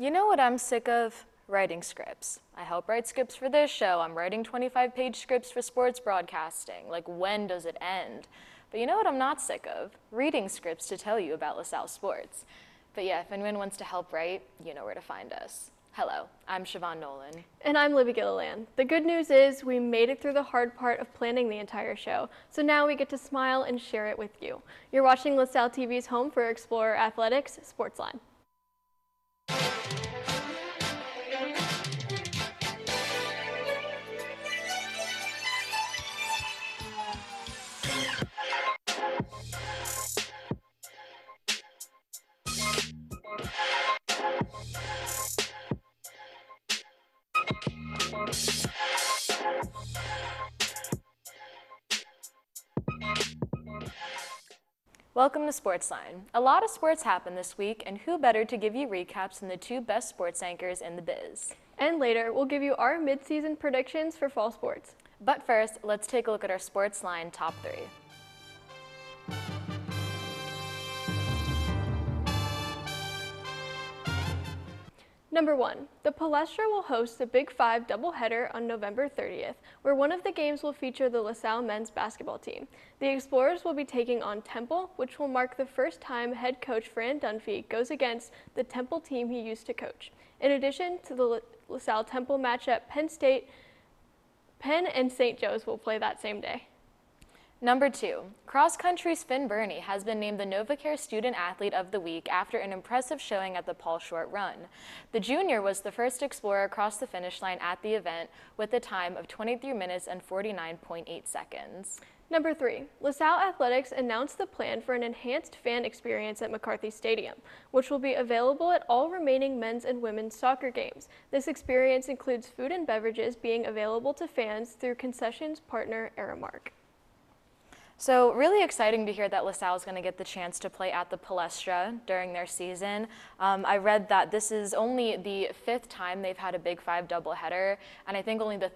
You know what I'm sick of? Writing scripts. I help write scripts for this show. I'm writing 25-page scripts for sports broadcasting. Like, when does it end? But you know what I'm not sick of? Reading scripts to tell you about LaSalle sports. But yeah, if anyone wants to help write, you know where to find us. Hello, I'm Siobhan Nolan. And I'm Libby Gilliland. The good news is we made it through the hard part of planning the entire show, so now we get to smile and share it with you. You're watching LaSalle TV's home for Explorer Athletics, SportsLine. Welcome to SportsLine. A lot of sports happened this week, and who better to give you recaps than the two best sports anchors in the biz? And later, we'll give you our mid-season predictions for fall sports. But first, let's take a look at our SportsLine top 3. Number 1, the Palestra will host the Big Five doubleheader on November 30th, where one of the games will feature the LaSalle men's basketball team. The Explorers will be taking on Temple, which will mark the first time head coach Fran Dunphy goes against the Temple team he used to coach. In addition to the LaSalle-Temple matchup, Penn and St. Joe's will play that same day. Number 2, cross country's Finn Burney has been named the NovaCare Student Athlete of the Week after an impressive showing at the Paul Short Run. The junior was the first explorer across the finish line at the event with a time of 23 minutes and 49.8 seconds. Number 3, LaSalle Athletics announced the plan for an enhanced fan experience at McCarthy Stadium, which will be available at all remaining men's and women's soccer games. This experience includes food and beverages being available to fans through concessions partner Aramark. So really exciting to hear that LaSalle is going to get the chance to play at the Palestra during their season. I read that this is only the 5th time they've had a Big Five doubleheader, and I think only the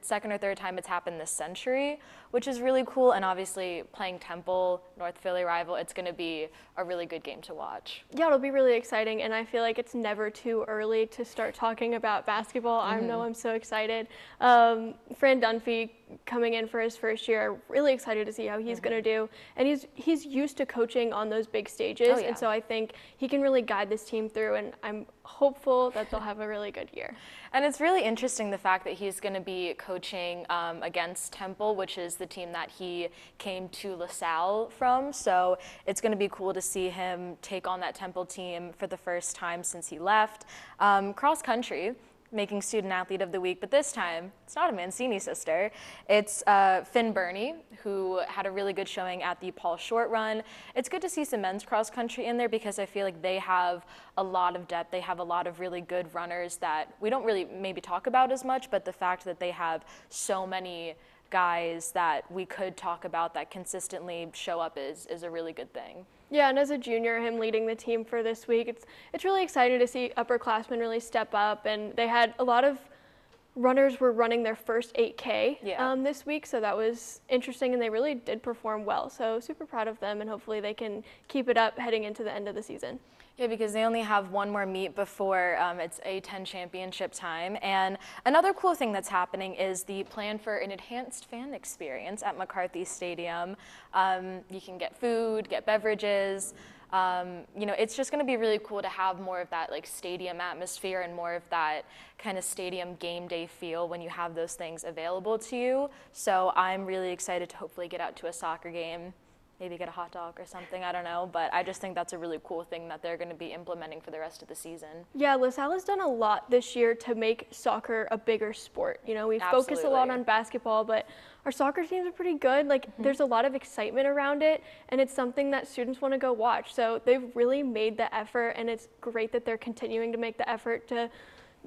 second or third time it's happened this century, which is really cool. And obviously playing Temple, North Philly rival, it's going to be a really good game to watch. Yeah, it'll be really exciting, and I feel like it's never too early to start talking about basketball. I know I'm so excited. Fran Dunphy coming in for his first year, really excited to see how he's going to do. And he's used to coaching on those big stages, and so I think he can really guide this team through, and I'm hopeful that they'll have a really good year. And it's really interesting the fact that he's going to be coaching against Temple, which is the team that he came to LaSalle from. So it's going to be cool to see him take on that Temple team for the first time since he left. Cross country, making Student Athlete of the Week, but this time it's not a Mancini sister. It's Finn Burney, who had a really good showing at the Paul Short Run. It's good to see some men's cross country in there because I feel like they have a lot of depth. They have a lot of really good runners that we don't really maybe talk about as much, but the fact that they have so many guys that we could talk about that consistently show up is a really good thing. Yeah, and as a junior, him leading the team for this week, it's really exciting to see upperclassmen really step up, and they had a lot of runners were running their first 8K this week, so that was interesting, and they really did perform well. So super proud of them, and hopefully they can keep it up heading into the end of the season. Yeah, because they only have one more meet before it's A10 championship time. And another cool thing that's happening is the plan for an enhanced fan experience at McCarthy Stadium. You can get food, get beverages. You know, it's just going to be really cool to have more of that like stadium atmosphere and more of that kind of stadium game day feel when you have those things available to you. So I'm really excited to hopefully get out to a soccer game. Maybe get a hot dog or something, I don't know. But I just think that's a really cool thing that they're going to be implementing for the rest of the season. Yeah, LaSalle has done a lot this year to make soccer a bigger sport. You know, we've focused a lot on basketball, but our soccer teams are pretty good. Like, there's a lot of excitement around it, and it's something that students want to go watch. So they've really made the effort, and it's great that they're continuing to make the effort to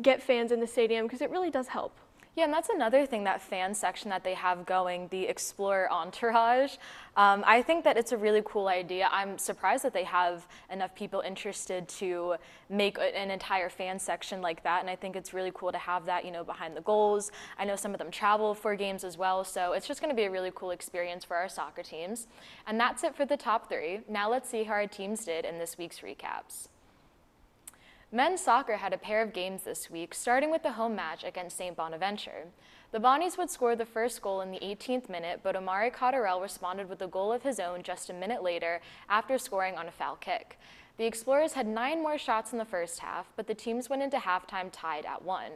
get fans in the stadium because it really does help. Yeah, and that's another thing, that fan section that they have going, the Explorer Entourage. I think that it's a really cool idea. I'm surprised that they have enough people interested to make an entire fan section like that, and I think it's really cool to have that, you know, behind the goals. I know some of them travel for games as well, so it's just going to be a really cool experience for our soccer teams. And that's it for the top 3. Now let's see how our teams did in this week's recaps. Men's soccer had a pair of games this week, starting with the home match against St. Bonaventure. The Bonnies would score the first goal in the 18th minute, but Omari Cotterell responded with a goal of his own just a minute later after scoring on a foul kick. The Explorers had 9 more shots in the first half, but the teams went into halftime tied at 1.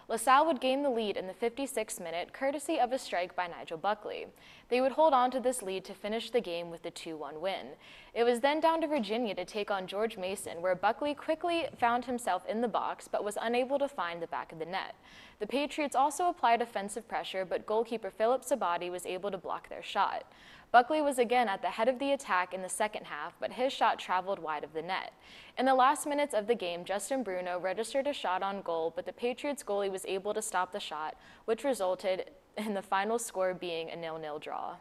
LaSalle would gain the lead in the 56th minute, courtesy of a strike by Nigel Buckley. They would hold on to this lead to finish the game with a 2-1 win. It was then down to Virginia to take on George Mason, where Buckley quickly found himself in the box but was unable to find the back of the net. The Patriots also applied offensive pressure, but goalkeeper Philip Sabati was able to block their shot. Buckley was again at the head of the attack in the second half, but his shot traveled wide of the net. In the last minutes of the game, Justin Bruno registered a shot on goal, but the Patriots goalie was able to stop the shot, which resulted in the final score being a 0-0 draw.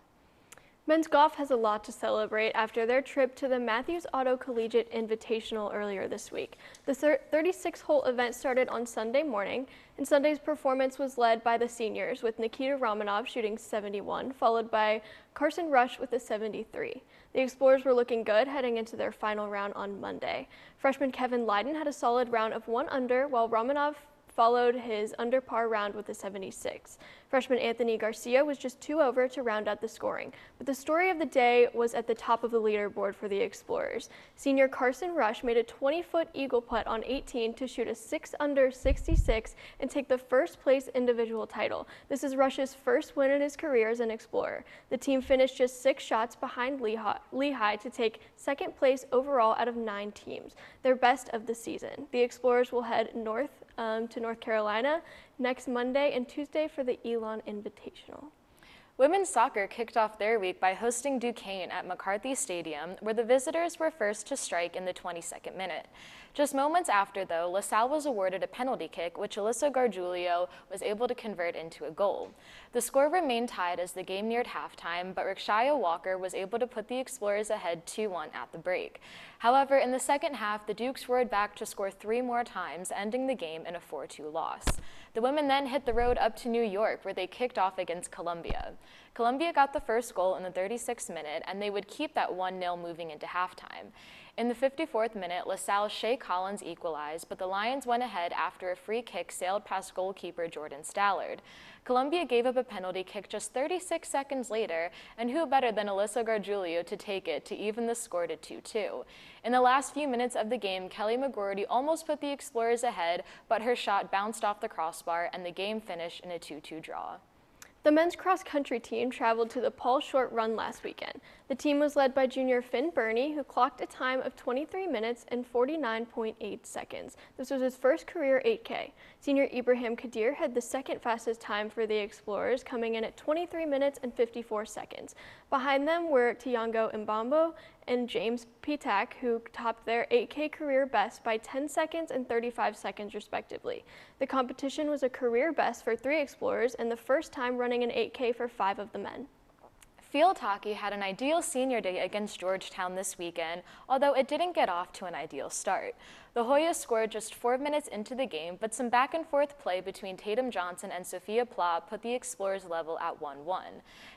Men's golf has a lot to celebrate after their trip to the Matthews Auto Collegiate Invitational earlier this week. The 36-hole event started on Sunday morning, and Sunday's performance was led by the seniors, with Nikita Romanov shooting 71, followed by Carson Rush with a 73. The Explorers were looking good heading into their final round on Monday. Freshman Kevin Lyden had a solid round of 1 under, while Romanov followed his under par round with a 76. Freshman Anthony Garcia was just 2 over to round out the scoring, but the story of the day was at the top of the leaderboard for the Explorers. Senior Carson Rush made a 20-foot eagle putt on 18 to shoot a 6 under 66 and take the first place individual title. This is Rush's first win in his career as an Explorer. The team finished just 6 shots behind Lehigh to take second place overall out of 9 teams, their best of the season. The Explorers will head north to North Carolina next Monday and Tuesday for the Elon Invitational. Women's soccer kicked off their week by hosting Duquesne at McCarthy Stadium, where the visitors were first to strike in the 22nd minute. Just moments after, though, LaSalle was awarded a penalty kick, which Alyssa Gargiulio was able to convert into a goal. The score remained tied as the game neared halftime, but Rikshaya Walker was able to put the Explorers ahead 2-1 at the break. However, in the second half, the Dukes roared back to score 3 more times, ending the game in a 4-2 loss. The women then hit the road up to New York, where they kicked off against Columbia. Columbia got the first goal in the 36th minute, and they would keep that 1-0 moving into halftime. In the 54th minute, LaSalle's Shea Collins equalized, but the Lions went ahead after a free kick sailed past goalkeeper Jordan Stallard. Columbia gave up a penalty kick just 36 seconds later, and who better than Alyssa Gargiulio to take it to even the score to 2-2. In the last few minutes of the game, Kelly McGroarty almost put the Explorers ahead, but her shot bounced off the crossbar, and the game finished in a 2-2 draw. The men's cross-country team traveled to the Paul Short Run last weekend. The team was led by junior Finn Burney, who clocked a time of 23 minutes and 49.8 seconds. This was his first career 8K. Senior Ibrahim Kadir had the second fastest time for the Explorers, coming in at 23 minutes and 54 seconds. Behind them were Tiango Mbambo and James Pitak, who topped their 8K career best by 10 seconds and 35 seconds respectively. The competition was a career best for 3 Explorers and the first time running an 8K for 5 of the men. Field hockey had an ideal senior day against Georgetown this weekend, although it didn't get off to an ideal start. The Hoyas scored just 4 minutes into the game, but some back-and-forth play between Tatum Johnson and Sophia Pla put the Explorers level at 1-1.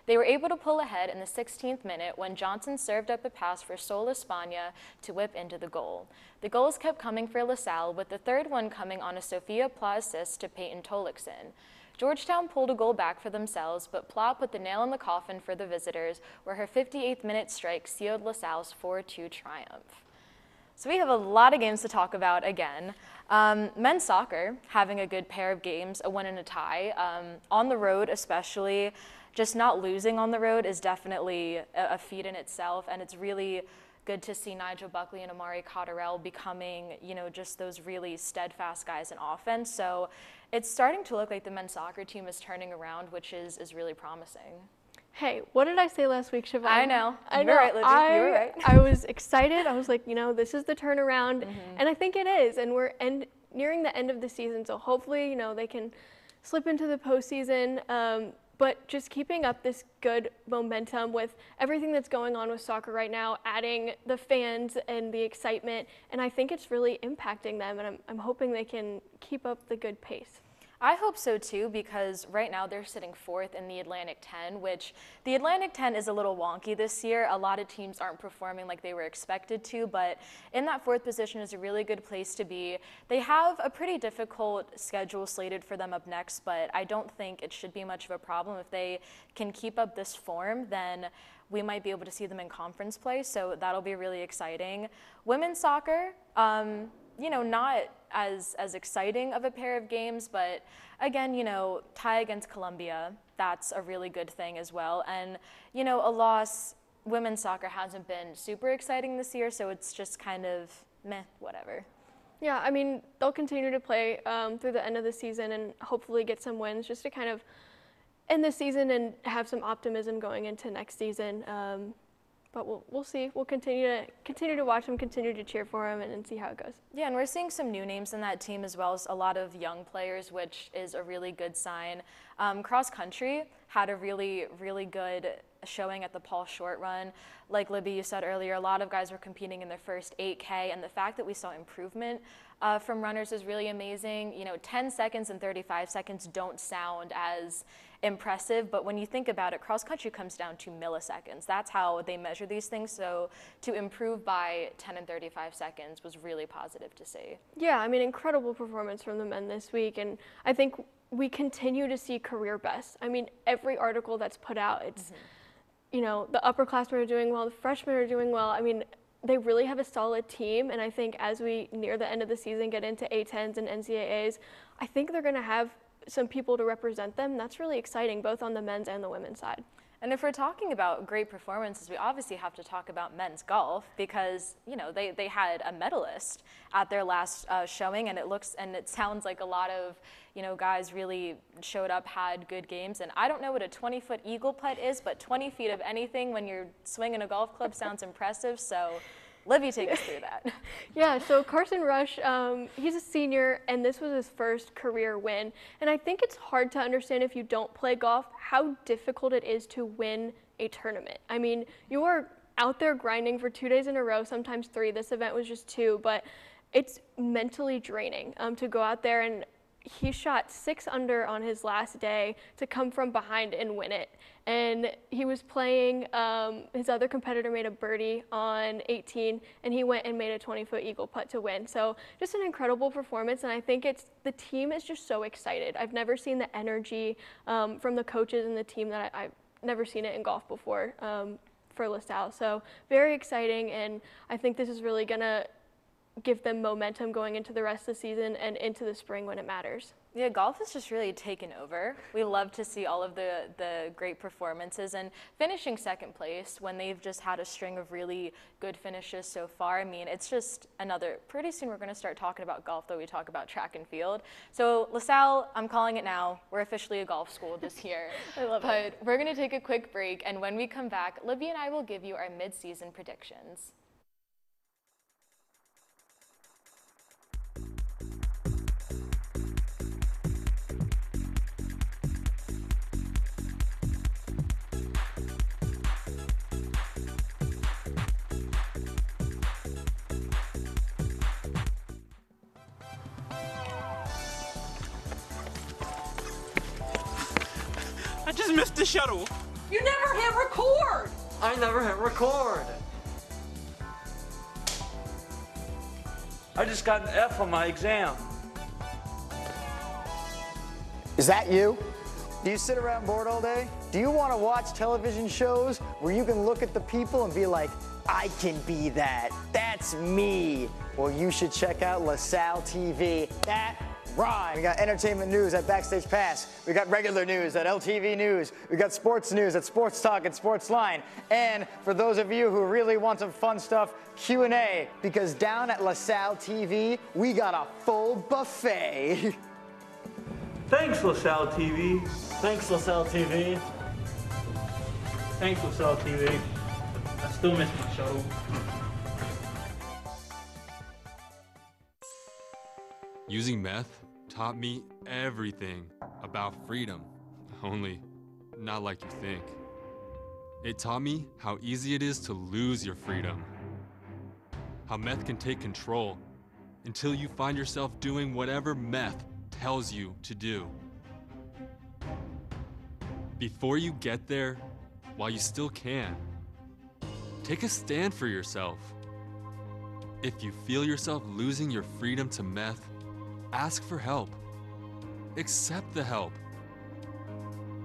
They were able to pull ahead in the 16th minute when Johnson served up a pass for Sol Espana to whip into the goal. The goals kept coming for LaSalle, with the third one coming on a Sophia Pla assist to Peyton Tolikson. Georgetown pulled a goal back for themselves, but Pla put the nail in the coffin for the visitors, where her 58th minute strike sealed LaSalle's 4-2 triumph. So we have a lot of games to talk about again. Men's soccer, having a good pair of games, a win and a tie. On the road especially, just not losing on the road is definitely a feat in itself, and it's really good to see Nigel Buckley and Omari Cotterell becoming, just those really steadfast guys in offense. So it's starting to look like the men's soccer team is turning around, which is really promising. Hey, what did I say last week, Siobhan? I know. You were right, Libby. You were right. I was excited. I was like, this is the turnaround. And I think it is. And we're nearing the end of the season. So hopefully, they can slip into the postseason. But just keeping up this good momentum with everything that's going on with soccer right now, adding the fans and the excitement. And I think it's really impacting them. And I'm hoping they can keep up the good pace. I hope so too, because right now they're sitting fourth in the Atlantic 10, which the Atlantic 10 is a little wonky this year. A lot of teams aren't performing like they were expected to, but in that fourth position is a really good place to be. They have a pretty difficult schedule slated for them up next, but I don't think it should be much of a problem. If they can keep up this form, then we might be able to see them in conference play, so that'll be really exciting. Women's soccer, you know, not as exciting of a pair of games, but again, you know, tie against Colombia, that's a really good thing as well. And, you know, a loss, women's soccer hasn't been super exciting this year, so it's just kind of meh, whatever. Yeah, I mean, they'll continue to play through the end of the season and hopefully get some wins just to kind of end the season and have some optimism going into next season. But we'll see. We'll continue to watch them, continue to cheer for them, and see how it goes. Yeah, and we're seeing some new names in that team as well as a lot of young players, which is a really good sign. Cross country had a really, really good showing at the Paul Short run. Like Libby, you said earlier, a lot of guys were competing in their first 8K, and the fact that we saw improvement from runners is really amazing. You know, 10 seconds and 35 seconds don't sound as impressive, but when you think about it, cross country comes down to milliseconds. That's how they measure these things, so to improve by 10 and 35 seconds was really positive to see. Yeah, I mean, incredible performance from the men this week, and I think we continue to see career bests. I mean, every article that's put out, it's, you know, the upperclassmen are doing well, the freshmen are doing well. I mean, they really have a solid team, and I think as we near the end of the season get into A10s and NCAAs, I think they're going to have some people to represent them. That's really exciting, both on the men's and the women's side. And if we're talking about great performances, we obviously have to talk about men's golf because, you know, they had a medalist at their last showing, and it sounds like a lot of, you know, guys really showed up, had good games. And I don't know what a 20-foot eagle putt is, but 20 feet of anything when you're swinging a golf club sounds impressive. So Libby, take us through that. Yeah, so Carson Rush, he's a senior, and this was his first career win. And I think it's hard to understand if you don't play golf how difficult it is to win a tournament. I mean, you are out there grinding for 2 days in a row, sometimes 3. This event was just 2, but it's mentally draining to go out there, and he shot 6 under on his last day to come from behind and win it. And he was playing, his other competitor made a birdie on 18, and he went and made a 20-foot eagle putt to win. So just an incredible performance, and I think the team is just so excited. I've never seen the energy from the coaches and the team that I've never seen it in golf before for LaSalle. So very exciting, and I think this is really gonna give them momentum going into the rest of the season and into the spring when it matters. Yeah, golf has just really taken over. We love to see all of the great performances, and finishing second place when they've just had a string of really good finishes so far. I mean, it's just pretty soon we're going to start talking about golf, though we talk about track and field. So LaSalle, I'm calling it now. We're officially a golf school this year. I love it. But we're going to take a quick break, and when we come back, Libby and I will give you our mid-season predictions. I just missed the shuttle. You never hit record! I never hit record. I just got an F on my exam. Is that you? Do you sit around bored all day? Do you want to watch television shows where you can look at the people and be like, I can be that. That's me. Well, you should check out LaSalle TV. That rhymes. We got entertainment news at Backstage Pass. We got regular news at LTV News. We got sports news at Sports Talk and SportsLine. And for those of you who really want some fun stuff, Q&A. Because down at LaSalle TV, we got a full buffet. Thanks, LaSalle TV. Thanks, LaSalle TV. Thanks, LaSalle TV. I still miss my shuttle. Using meth taught me everything about freedom, only not like you think. It taught me how easy it is to lose your freedom, how meth can take control until you find yourself doing whatever meth tells you to do. Before you get there, while you still can, take a stand for yourself. If you feel yourself losing your freedom to meth, ask for help. Accept the help.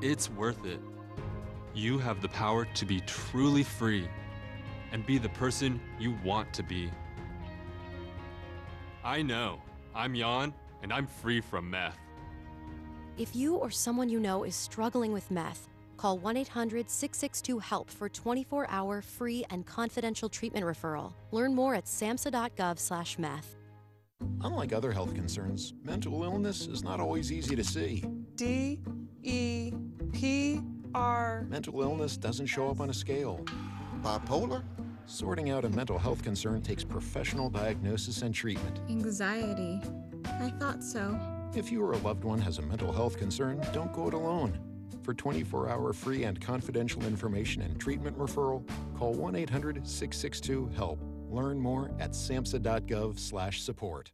It's worth it. You have the power to be truly free and be the person you want to be. I know. I'm Jan, and I'm free from meth. If you or someone you know is struggling with meth, call 1-800-662-HELP for 24-hour free and confidential treatment referral. Learn more at samhsa.gov/meth. Unlike other health concerns, mental illness is not always easy to see. D-E-P-R. Mental illness doesn't show up on a scale. Bipolar? Sorting out a mental health concern takes professional diagnosis and treatment. Anxiety. I thought so. If you or a loved one has a mental health concern, don't go it alone. For 24-hour free and confidential information and treatment referral, call 1-800-662-HELP. Learn more at samhsa.gov/support.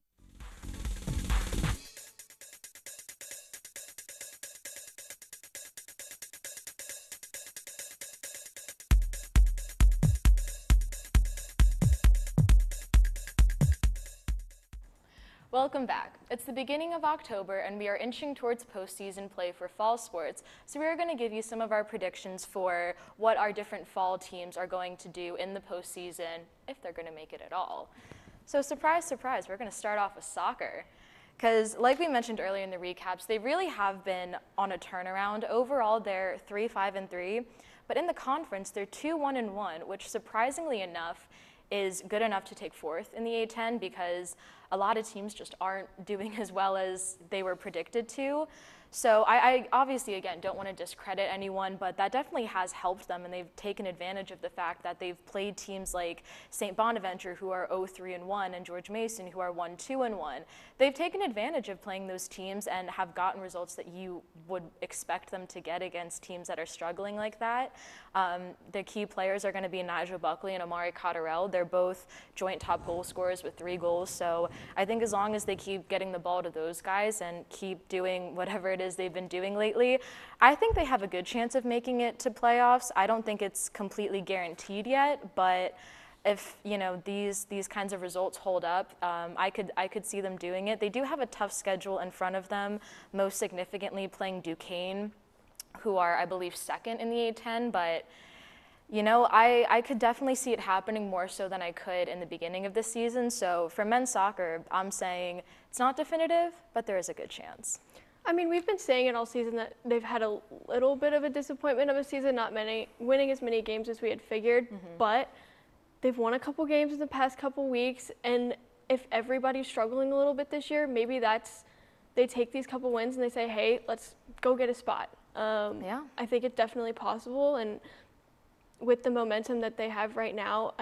Welcome back. It's the beginning of October and we are inching towards postseason play for fall sports. So we are going to give you some of our predictions for what our different fall teams are going to do in the postseason, if they're going to make it at all. So surprise, surprise, we're going to start off with soccer. Because like we mentioned earlier in the recaps, they really have been on a turnaround. Overall, they're 3-5-3, but in the conference, they're 2-1-1, which surprisingly enough is good enough to take fourth in the A10 because a lot of teams just aren't doing as well as they were predicted to. So I obviously, again, don't want to discredit anyone, but that definitely has helped them, and they've taken advantage of the fact that they've played teams like St. Bonaventure, who are 0-3-1, and George Mason, who are 1-2-1. They've taken advantage of playing those teams and have gotten results that you would expect them to get against teams that are struggling like that. The key players are going to be Nigel Buckley and Amari Cotterell. They're both joint top goal scorers with 3 goals, so I think as long as they keep getting the ball to those guys and keep doing whatever it is they've been doing lately, I think they have a good chance of making it to playoffs. I don't think it's completely guaranteed yet, but if these kinds of results hold up, I could see them doing it. They do have a tough schedule in front of them, most significantly playing Duquesne, who are, I believe, second in the A10, but I could definitely see it happening more so than I could in the beginning of the season. So for men's soccer, I'm saying it's not definitive, but there is a good chance. I mean, we've been saying it all season that they've had a little bit of a disappointment of a season, not winning as many games as we had figured, but they've won a couple games in the past couple weeks, and if everybody's struggling a little bit this year, maybe they take these couple wins and they say, hey, let's go get a spot. Yeah. I think it's definitely possible, and with the momentum that they have right now,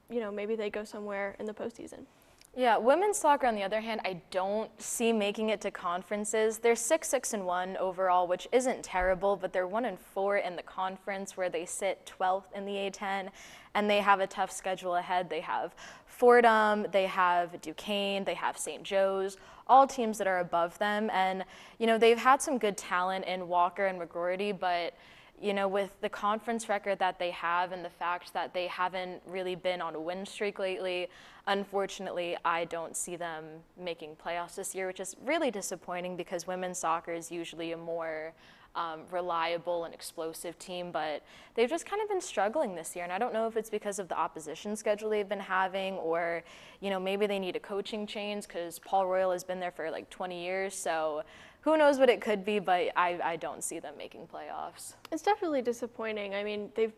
maybe they go somewhere in the postseason. Yeah, women's soccer, on the other hand, I don't see making it to conferences. They're 6-6-1 overall, which isn't terrible, but they're 1-4 in the conference, where they sit 12th in the A10, and they have a tough schedule ahead. They have Fordham, they have Duquesne, they have St. Joe's, all teams that are above them, and they've had some good talent in Walker and McGroarty, but with the conference record that they have and the fact that they haven't really been on a win streak lately, unfortunately, I don't see them making playoffs this year, which is really disappointing because women's soccer is usually a more reliable and explosive team, but they've just kind of been struggling this year, and I don't know if it's because of the opposition schedule they've been having, or maybe they need a coaching change because Paul Royal has been there for like 20 years, so who knows what it could be, but I don't see them making playoffs. It's definitely disappointing. I mean, they've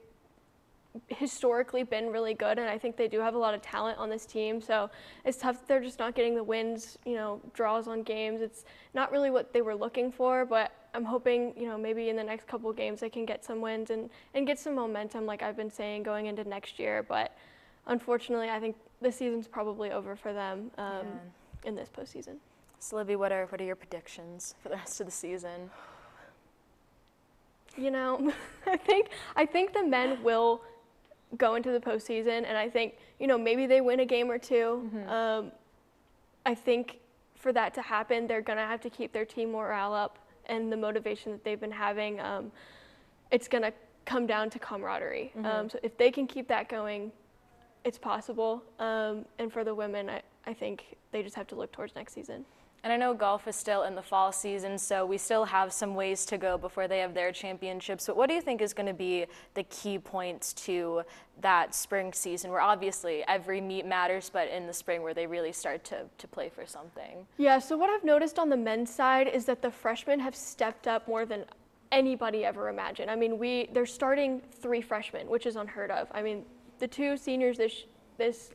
historically been really good, and I think they do have a lot of talent on this team, so it's tough that they're just not getting the wins, draws on games. It's not really what they were looking for, but I'm hoping, maybe in the next couple of games they can get some wins and get some momentum, like I've been saying, going into next year. But unfortunately, I think the season's probably over for them in this postseason. So Libby, what are your predictions for the rest of the season? I think the men will go into the postseason, and I think maybe they win a game or two. I think for that to happen, they're going to have to keep their team morale up and the motivation that they've been having. It's going to come down to camaraderie. So if they can keep that going, it's possible. And for the women, I think they just have to look towards next season. And I know golf is still in the fall season, so we still have some ways to go before they have their championships. But what do you think is going to be the key points to that spring season, where obviously every meet matters, but in the spring where they really start to play for something? Yeah, so what I've noticed on the men's side is that the freshmen have stepped up more than anybody ever imagined. I mean, they're starting 3 freshmen, which is unheard of. I mean, the 2 seniors this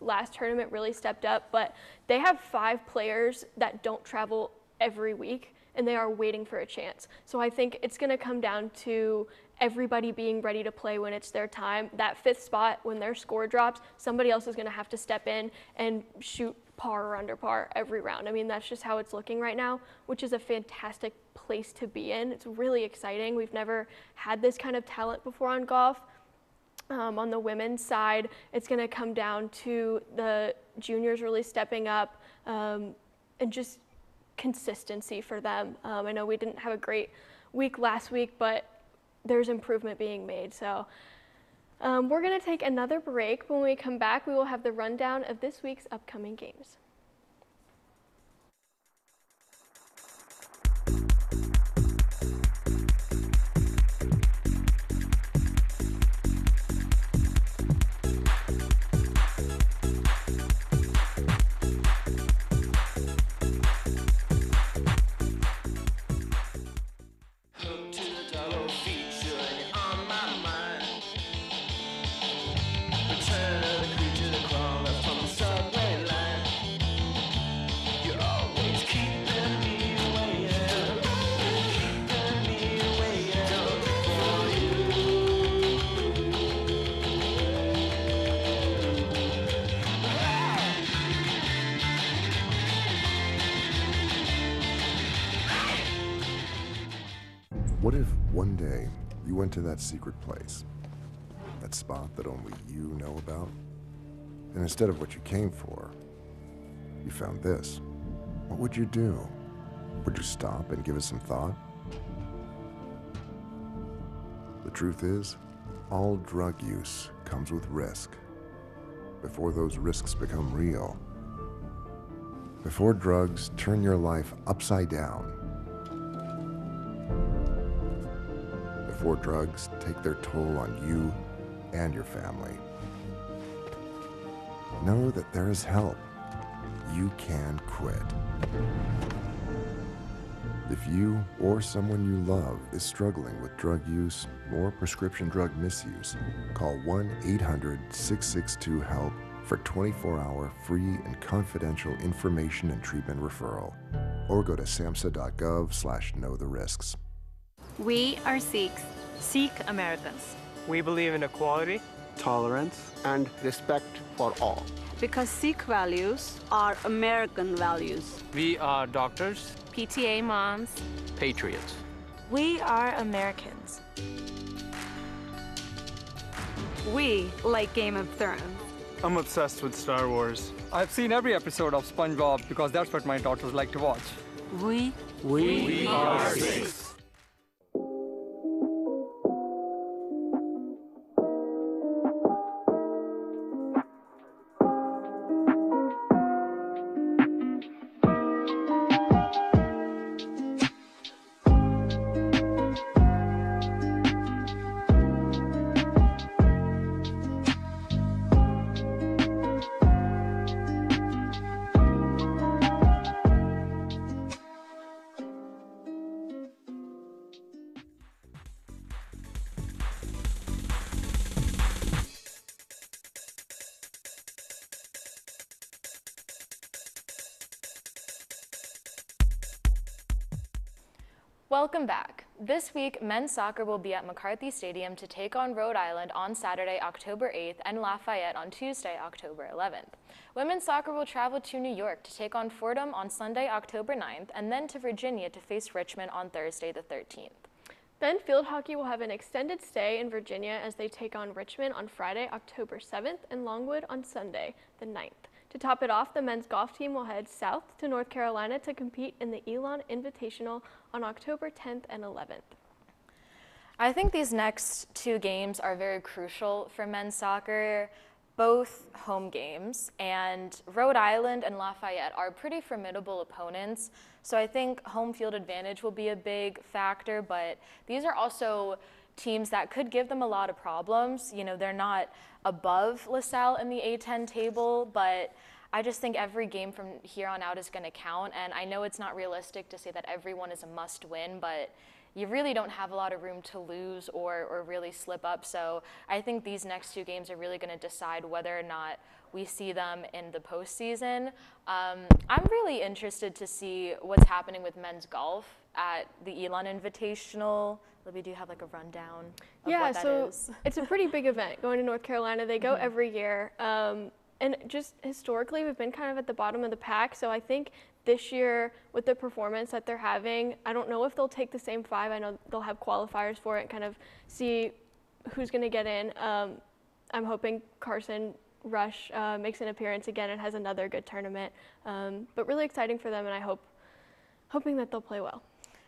last tournament really stepped up, but they have 5 players that don't travel every week, and they are waiting for a chance. So I think it's going to come down to everybody being ready to play when it's their time. That 5th spot, when their score drops, somebody else is going to have to step in and shoot par or under par every round. I mean, that's just how it's looking right now, which is a fantastic place to be in. It's really exciting. We've never had this kind of talent before on golf. On the women's side, it's going to come down to the juniors really stepping up and just consistency for them. I know we didn't have a great week last week, but there's improvement being made. So we're going to take another break. When we come back, we will have the rundown of this week's upcoming games. What if one day you went to that secret place, that spot that only you know about, and instead of what you came for, you found this? What would you do? Would you stop and give it some thought? The truth is, all drug use comes with risk. Before those risks become real, before drugs turn your life upside down, before drugs take their toll on you and your family. Know that there is help. You can quit. If you or someone you love is struggling with drug use or prescription drug misuse, call 1-800-662-HELP for 24-hour free and confidential information and treatment referral, or go to samhsa.gov/knowtherisks. We are Sikhs. Sikh Americans. We believe in equality, tolerance, and respect for all. Because Sikh values are American values. We are doctors, PTA moms, patriots. We are Americans. We like Game of Thrones. I'm obsessed with Star Wars. I've seen every episode of SpongeBob because that's what my daughters like to watch. We are Sikhs. Welcome back. This week, men's soccer will be at McCarthy Stadium to take on Rhode Island on Saturday, October 8th, and Lafayette on Tuesday, October 11th. Women's soccer will travel to New York to take on Fordham on Sunday, October 9th, and then to Virginia to face Richmond on Thursday, the 13th. Then field hockey will have an extended stay in Virginia as they take on Richmond on Friday, October 7th, and Longwood on Sunday, the 9th. To top it off, the men's golf team will head south to North Carolina to compete in the Elon Invitational on October 10th and 11th. I think these next 2 games are very crucial for men's soccer, both home games, and Rhode Island and Lafayette are pretty formidable opponents, so I think home field advantage will be a big factor, but these are also teams that could give them a lot of problems. You know, they're not above LaSalle in the A10 table, but I just think every game from here on out is going to count, and I know it's not realistic to say that everyone is a must-win, but you really don't have a lot of room to lose or really slip up. So I think these next 2 games are really going to decide whether or not we see them in the postseason. I'm really interested to see what's happening with men's golf at the Elon Invitational. Libby, do you have like a rundown of what that is? It's a pretty big event going to North Carolina. They go every year. And just historically, we've been kind of at the bottom of the pack. So I think this year, with the performance that they're having, I don't know if they'll take the same 5. I know they'll have qualifiers for it and kind of see who's going to get in. I'm hoping Carson Rush makes an appearance again and has another good tournament. But really exciting for them, and hoping that they'll play well.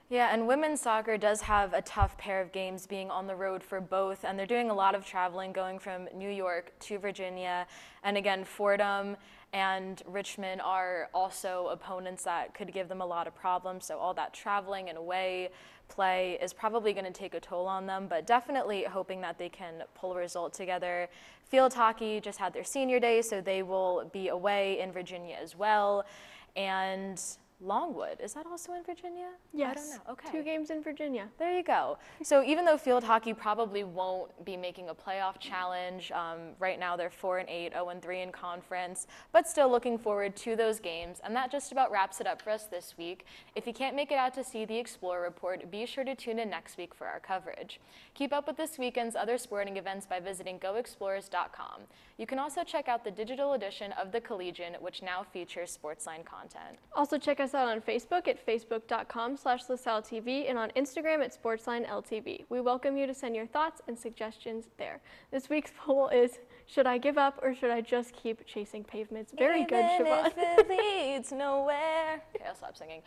Yeah, and women's soccer does have a tough pair of games being on the road for both, and they're doing a lot of traveling going from New York to Virginia. And again, Fordham and Richmond are also opponents that could give them a lot of problems, so all that traveling and away play is probably going to take a toll on them, but definitely hoping that they can pull a result together. Field hockey just had their senior day, so they will be away in Virginia as well. And Longwood, is that also in Virginia? Yes. I don't know. Okay. 2 games in Virginia. There you go. So even though field hockey probably won't be making a playoff challenge, right now they're 4-8, 0-3 in conference, but still looking forward to those games. And that just about wraps it up for us this week. If you can't make it out to see the Explorer Report, be sure to tune in next week for our coverage. Keep up with this weekend's other sporting events by visiting goexplorers.com. You can also check out the digital edition of The Collegian, which now features SportsLine content. Also check us out on Facebook at facebook.com/LaSalleTV and on Instagram at SportsLineLTV. We welcome you to send your thoughts and suggestions there. This week's poll is, should I give up or should I just keep chasing pavements? Very good, Siobhan. Even if it leads nowhere. Okay, I'll stop singing.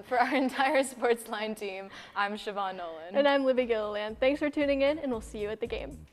For our entire SportsLine team, I'm Siobhan Nolan. And I'm Libby Gilliland. Thanks for tuning in, and we'll see you at the game.